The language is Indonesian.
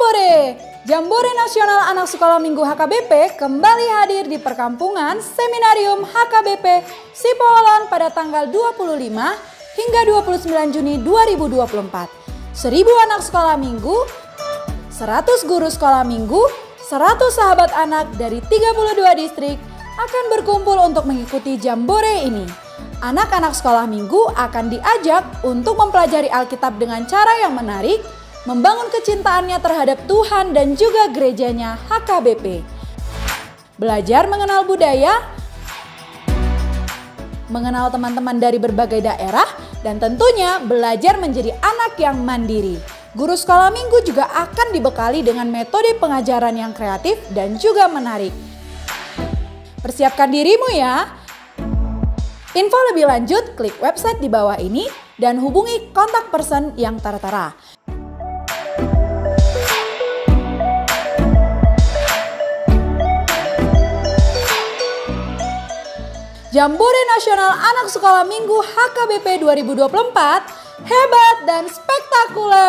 Jambore! Jambore Nasional Anak Sekolah Minggu HKBP kembali hadir di perkampungan Seminarium HKBP Sipolan pada tanggal 25 hingga 29 Juni 2024. 1000 anak sekolah minggu, 100 guru sekolah minggu, 100 sahabat anak dari 32 distrik akan berkumpul untuk mengikuti Jambore ini. Anak-anak sekolah minggu akan diajak untuk mempelajari Alkitab dengan cara yang menarik, membangun kecintaannya terhadap Tuhan dan juga gerejanya HKBP. Belajar mengenal budaya, mengenal teman-teman dari berbagai daerah, dan tentunya belajar menjadi anak yang mandiri. Guru sekolah minggu juga akan dibekali dengan metode pengajaran yang kreatif dan juga menarik. Persiapkan dirimu ya! Info lebih lanjut klik website di bawah ini dan hubungi kontak person yang tertera. Jambore Nasional Anak Sekolah Minggu HKBP 2024 hebat dan spektakuler.